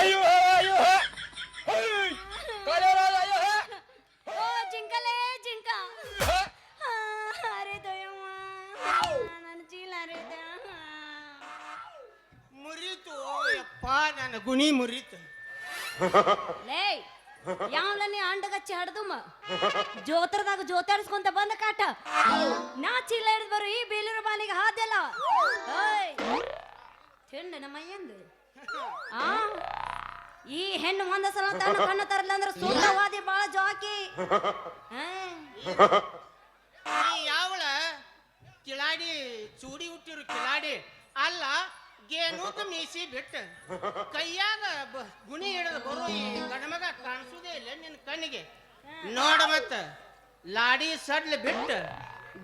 ಅಯ್ಯೋ ಅಯ್ಯೋ ಓ ಜಿಂಕಲೇ ಜಿಂಕ ಅರೆ ದಯಮ್ಮ ನನ್ನ ಚೀಲ ಅರೆದ ಮುರಿತು ಯಪ್ಪ ನನ್ನ ಗುಣಿ ಮುರಿತು ಲೇ ಯಾವ್ಲನಿ ಅಂಡಗಚ್ಚಿ ಹಡ್ದುಮ್ಮ ಜೋತ್ರದಾಗ ಜೋತಾಡಿಸ್ಕೊಂತ ಬಂದ ಕಾಟ ನಾ ಚೀಲ ಹಿಡಿದು ಬರು ಈ ಬೇಲೂರು ಬಾಲಿಗೆ ಹಾದೆಲ್ಲ ಹೆಣ್ಣು ನಮ್ಮ ಎಂದು ಆ ಈ ಹೆಣ್ಣು ಒಂದ ಸಲ ತಾನು ಕಣ್ಣು ತರಲ್ಲ ಅಂದ್ರೆ ಸುಂದರವಾದಿ ಬಾಳ ಜಾಕಿ ಯಾವಳ ಕಿಲಾಡಿ ಚೂಡಿ ಹುಟ್ಟಿರು ಕಿಲಾಡಿ ಅಲ್ಲ ಗೇನೂಕ ಮೀಸಿ ಬಿಟ್ಟ ಕೈಯಾಗ ಗುಣಿ ಹಿಡಿದು ಬರೋ ಈ ಗಣಮಗ ಕಾಣಿಸುದೇ ಇಲ್ಲ ನಿನ್ನ ಕಣ್ಣಿಗೆ ನೋಡ ಮತ್ತ ಲಾಡಿ ಸಡ್ಲ ಬಿಟ್ಟ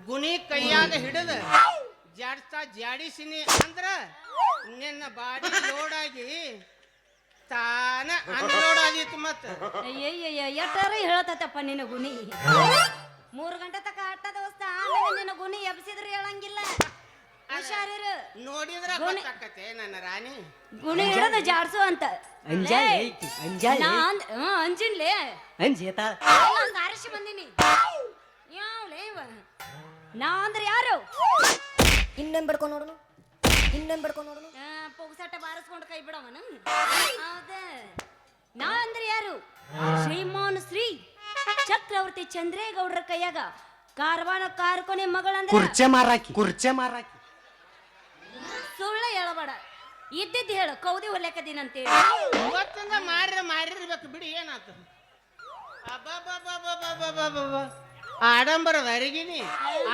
ಗುಣಿ ಕೈಯಾಗ ಹಿಡಿದ ಜಾಡ್ತಾ ಜಾಡಿಸಿನಿ ಅಂದ್ರ ನಿನ್ನ ಬಾಡಿ ಲೋಡಾಗಿ ತಾನ ಅನ್ಲೋಡ್ ಆಗಿತ್ತು ಮತ್ತ ಅಯ್ಯಯ್ಯ ಎಟ್ಟಾರ ಹೇಳತಪ್ಪ ನಿನ್ನ ಗುಣಿ 3 ಗಂಟೆ ತಕ ಅಟ್ಟ ದೋಸ್ತ ಆಮೇಲೆ ನಿನ್ನ ಗುಣಿ ಎಬ್ಸಿದ್ರೆ ಹೇಳಂಗಿಲ್ಲ ಹುಷಾರಿರು ನೋಡಿದ್ರ ಗೊತ್ತಾಕತೆ ನನ್ನ ರಾಣಿ ಗುಣಿ ಹಿಡದ ಜಾಡ್ಸು ಅಂತ ಅಂಜಿನ್ಲೇ ಸಾರಿಸಿ ಬಂದಿನಿ ಯಾವ್ಲೇ ನಾ ಅಂದ್ರೆ ಯಾರು ಇನ್ನೊಂದು ಬಡ್ಕೊಂಡು ನೋಡೋಣ ಪೊಗಸಾಟ ಬಾರಿಸ್ಕೊಂಡು ಕೈ ಬಿಡವನ ಹೌದ ನಾ ಅಂದ್ರೆ ಯಾರು ಶ್ರೀಮಾನ್ ಶ್ರೀ ಚಕ್ರವರ್ತಿ ಚಂದ್ರೇಗೌಡರ ಕೈಯಾಗ ಕಾರ್ವಾನ ಕಾರ್ಕೊನೆ ಮಗಳಂದ್ರೆ ಕುರ್ಚೆ ಮಾರಾಕಿ ಸುಳ್ಳ ಹೇಳಬೇಡ ಇದ್ದಿದ್ದು ಹೇಳು ಕೌದಿ ಹೊಲೆಕದಿನಂತೇಳಿ ಇವತ್ತಿಂದ ಮಾರಿರ್ಬೇಕು ಬಿಡಿ ಏನಾತ ಆಡಂಬರದ ಅರಿಗಿನಿ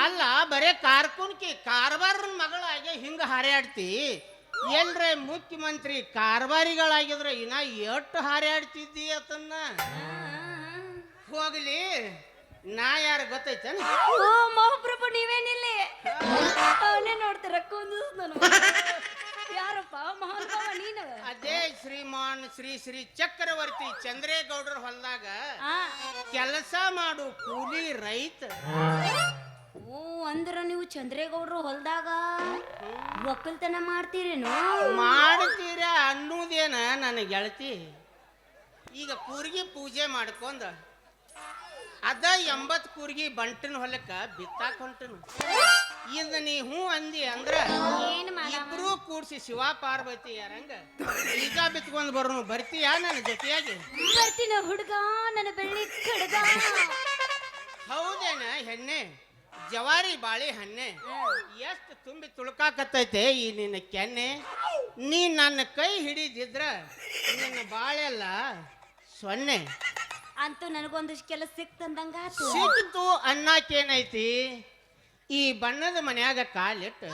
ಅಲ್ಲ ಬರೇ ಕಾರ್ಕುನ್ಕಿ ಕಾರ್ಬಾರನ ಮಗಳಾಗಿ ಹಿಂಗ ಹಾರ್ಯಾಡ್ತಿ ಎಲ್ರೆ ಮುಖ್ಯಮಂತ್ರಿ ಕಾರ್ಬಾರಿಗಳಾಗಿದ್ರೆ ಇನ್ನ ಎಷ್ಟು ಹಾರ್ಯಾಡ್ತಿದ್ದಿ ಅತನ್ನ ಹೋಗ್ಲಿ ನಾ ಯಾರು ಗೊತ್ತೈತೇನ ಓ ಮಹಾಪ್ರಭು ನೀವೇನಿಲ್ಲಿ ಅವನೇ ನೋಡ್ತೀರ ಯಾರಪ್ಪ ಮಹಾನುಭಾವ ನೀನು ಅದೇ ಶ್ರೀಮಾನ್ ಶ್ರೀ ಶ್ರೀ ಚಕ್ರವರ್ತಿ ಚಂದ್ರೇಗೌಡರ ಹೊಲದಾಗ ಕೆಲಸ ಮಾಡು ಕೂಲಿ ರೈತ ಓ ಅಂದ್ರ ನೀವು ಚಂದ್ರೇಗೌಡರು ಹೊಲದಾಗ ಒಕ್ಕಲ್ತನ ಮಾಡ್ತೀರೇನು ಮಾಡ್ತೀರ ಅನ್ನೋದೇನ ನನ್ನ ಗೆಳತಿ ಈಗ ಕೂರ್ಗಿ ಪೂಜೆ ಮಾಡ್ಕೊಂಡ ಅದ 80 ಕೂರ್ಗಿ ಬಂಟನ್ ಹೊಲಕ್ಕ ಬಿತ್ತಾಕ ಹೊಂಟನು ಇದ ನೀ ಹೂ ಅಂದಿ ಅಂದ್ರ ಇಬ್ರು ಕೂಡ್ಸಿ ಶಿವ ಪಾರ್ವತಿ ಯಾರಂಗ ಈಗ ಬಿತ್ಕೊಂಡ್ ಬರೋನು ಬರ್ತೀಯಾ ನನ್ನ ಜೊತೆಯಾಗಿ ಬರ್ತೀನ ಹುಡುಗ ನನ್ನ ಬೆಳ್ಳಿ ಕಡಗ ಹೌದೇನ ಹೆಣ್ಣೆ ಜವಾರಿ ಬಾಳಿ ಹಣ್ಣೆ ಎಷ್ಟು ತುಂಬಿ ತುಳುಕಾಕತ್ತೈತೆ ಈ ನಿನ್ನ ಕೆನ್ನೆ ನೀ ನನ್ನ ಕೈ ಹಿಡಿದಿದ್ರ ನಿನ್ನ ಬಾಳೆಲ್ಲ ಸೊನ್ನೆ ಅಂತೂ ನನಗೊಂದಿಷ್ಟು ಕೆಲಸ ಸಿಕ್ತಂದಂಗ ಸಿಕ್ತು ಅನ್ನಕೇನೈತಿ ಈ ಬಣ್ಣದ ಮನ್ಯಾಗ ಕಾಲಿಟ್ಟು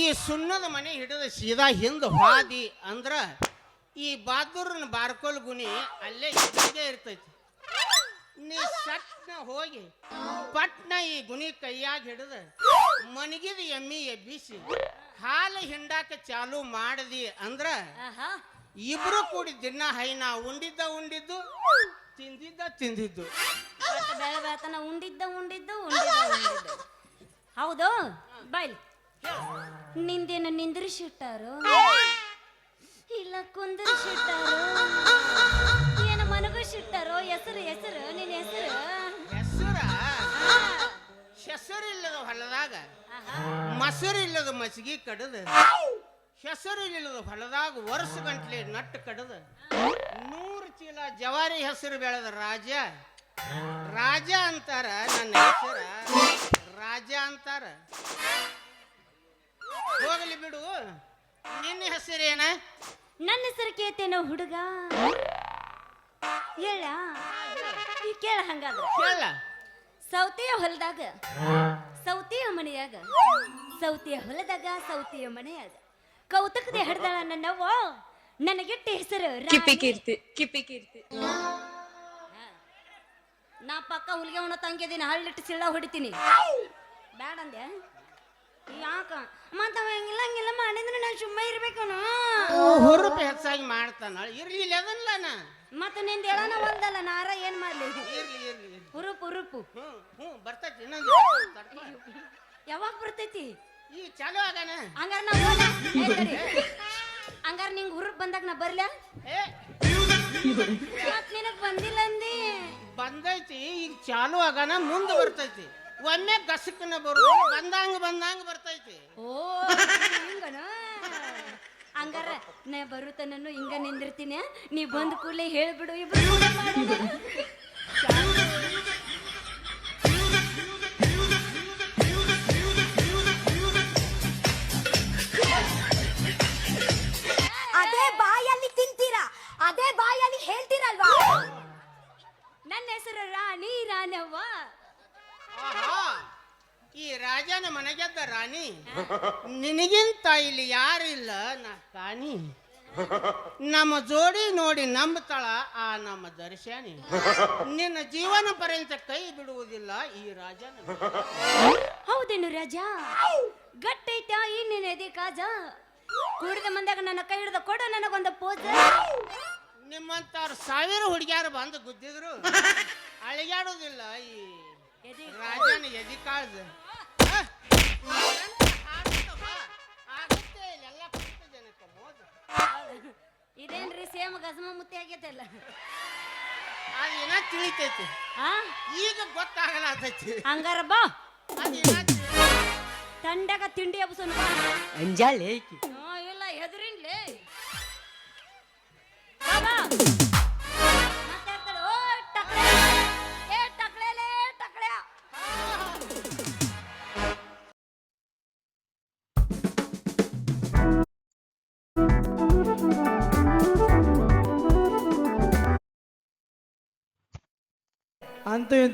ಈ ಸುಣ್ಣದ ಮನೆ ಹಿಡಿದ ಸೀದಾ ಹಿಂದ ಹಾದಿ ಅಂದ್ರ ಈ ಬಾದೂರನ ಬಾರ್ಕೋಲ್ ಗುಣಿ ಅಲ್ಲೇ ಇದ್ದೇ ಇರ್ತೈತಿ ನೀ ಸಟ್ನ ಹೋಗಿ ಪಟ್ನ ಈ ಗುಣಿ ಕೈಯಾಗ ಹಿಡಿದ ಮನಗಿದ ಎಮ್ಮಿ ಎಬ್ಬಿಸಿ ಹಾಲು ಹಿಂಡಾಕ ಚಾಲು ಮಾಡದಿ ಅಂದ್ರ ಇಬ್ರು ಕೂಡಿ ದಿನ ಹೈನಾ ಉಂಡಿದ್ದು ತಿಂದಿದ್ದು ಬೆಳೆ ಬೆಳತನ ಉಂಡಿದ್ದು ಹೌದು ಬೈಲ್ ನಿಂದೇನು ನಿಂದ್ರಿಸಿಟ್ಟಾರು ಇಲ್ಲ ಕುಂದ್ರಿಸಿಟ್ಟಾರು ಏನು ಮನಗಿಸಿಟ್ಟಾರೋ ಹೆಸರು ನಿನ್ನ ಹೆಸರಿಲ್ಲದ ಹೊಲದಾಗ ಮೊಸರಿಲ್ಲದ ಮಸಿಗೆ ಕಡದ ಹೆಸರಿಲ್ಲದ ಹೊಲದಾಗ ವರ್ಷ ಗಂಟ್ಲೆ ನಟ್ಟು ಕಡದ 100 ಚೀಲ ಜವಾರಿ ಹೆಸರು ಬೆಳೆದ ರಾಜ ಅಂತಾರ ನನ್ನ ಹೆಸರ ರಾಜ ಅಂತಾರ ಹೋಗಲಿ ಬಿಡು ನಿನ್ನ ಹೆಸರೇನ ನನ್ನ ಹೆಸರು ಕೇತೇನೋ ಹುಡುಗ ಹೇಳ ಈ ಕೇಳ ಹಂಗಾದ್ರ ಕೇಳ ಸೌತೆಯ ಹೊಲದಾಗ ಸೌತೆಯ ಮನೆಯಾಗ ಸೌತೆಯ ಹೊಲದಾಗ ಸೌತೆಯ ಮನೆಯಾಗ ಕೌತಕದೆ ಹಡ್ದಾಳ ನನ್ನವ್ವ ನನಗೆಟ್ಟ ಹೆಸರು ಕಿಪಿ ಕೀರ್ತಿ ನಾ ಪಕ್ಕ ಹುಲಿಗೆ ಉಣ ತಂಗಿದೀನಿ ಹಳ್ಳಿಟ್ಟು ಸಿಳ್ಳ ಹೊಡಿತೀನಿ ಬ್ಯಾಡ ಅಂದೆ ಯಾಕ ಮತ್ತ ಹಂಗಿಲ್ಲ ಮಾಡಿದ್ರೆ ನಾನು ಸುಮ್ಮ ಇರ್ಬೇಕನು ಹುರುಪು ಹೆಚ್ಚಾಗಿ ಮಾಡ್ತಾನ ಇರ್ಲಿಲ್ಲ ಅದನ್ನ ಮತ್ತ ನಿಂದ ಹೇಳನ ಒಂದಲ್ಲ ನಾರ ಏನ್ ಮಾಡ್ಲಿ ಇರ್ಲಿ ಹುರುಪು ಬರ್ತೈತಿ ಯಾವಾಗ ಬರ್ತೈತಿ ಈ ಚಾಲು ಆಗಣ ಹಂಗಾರ ನಾವು ಹಂಗಾರ ನಿಂಗೆ ಹುರುಪ್ ಬಂದಾಗ ನಾ ಬರ್ಲ ಏ ಮತ್ ನಿನಗ್ ಬಂದಿಲ್ಲ ಅಂದಿ ಬಂದೈತಿ ಈಗ ಚಾಲು ಆಗನ ಮುಂದೆ ಬರ್ತೈತಿ ಒಮ್ಮೆ ಗಸಕನ ಬರೋದು ಬಂದಂಗ ಬರ್ತೈತಿ ಓ ಹಿಂಗನ ಹಂಗಾರ ನಾ ಬರುತ್ತನನ್ನು ಹಿಂಗ ನಿಂದಿರ್ತೀನಿ ನೀ ಬಂದ ಕೂಡಲೇ ಹೇಳ್ಬಿಡು ಇಬ್ರು ಊಟ ಮಾಡೋಣ. ಅದೇ ಬಾಯಲ್ಲಿ ತಿಂತೀರಾ, ಅದೇ ಬಾಯಲ್ಲಿ ಹೇಳ್ತೀರಲ್ವಾ? ನನ್ನ ಹೆಸರು ರಾಣಿ ರಾಣವ್ವ. ಆಹಾ, ಈ ರಾಜನ ಮನೆಗೆದ್ದ ರಾಣಿ ನಿನಗಿಂತ ಇಲ್ಲಿ ಯಾರಿಲ್ಲ ನಾ ಕಾಣಿ ನಮ್ಮ ಜೋಡಿ ನೋಡಿ ನಂಬತಾಳ ಆ ನಮ್ಮ ದರ್ಶನಿ ನಿನ್ನ ಜೀವನ ಪರ್ಯಂತ ಕೈ ಬಿಡುವುದಿಲ್ಲ ಈ ರಾಜನ. ಹೌದೇನು ರಾಜ ಗಟ್ಟೈತ ಇನ್ನೇನು ಎದೆ ಕಾಜ ಕುಡಿದ ಮಂದಾಗ ನನ್ನ ಕೈ ಹಿಡ್ದ ಕೊಡು ನನಗೊಂದು ಪೋಜ. ನಿಮ್ಮಂತಾರು ಸಾವಿರ ಹುಡುಗಿಯಾರು ಬಂದು ಗುದ್ದಿದ್ರು ಅಳಿಗಾಡುವುದಿಲ್ಲ ಈ ರಾಜನ ಎದಿ ಕಾಳ್ದ. ಇದೇನ್ರಿ ಸೇಮ್ ಗಜಮ ಮುತ್ತಿ ಆಗೈತಲ್ಲ ಅದೇನ ತಿಳಿತೈತಿ ಆ ಈಗ ಗೊತ್ತಾಗಲಾತೈತಿ. ಹಂಗಾರ ಬಾ ಅದೇನ ತಂಡಾಗ ತಿಂಡಿ ಹಬ್ಸೋನ್ ಬಾ. ಅಂಜಾಳೆ ಏಕಿ ಇಲ್ಲ ಹೆದರಿನ್ಲೇ ಮಾತಾಡ್ತಾಳೆ. ಓ ಟಕ್ಳೆ ಏ ಟಕ್ಳೆಲೇ ಟಕ್ಳೆ. ಅಂತೂ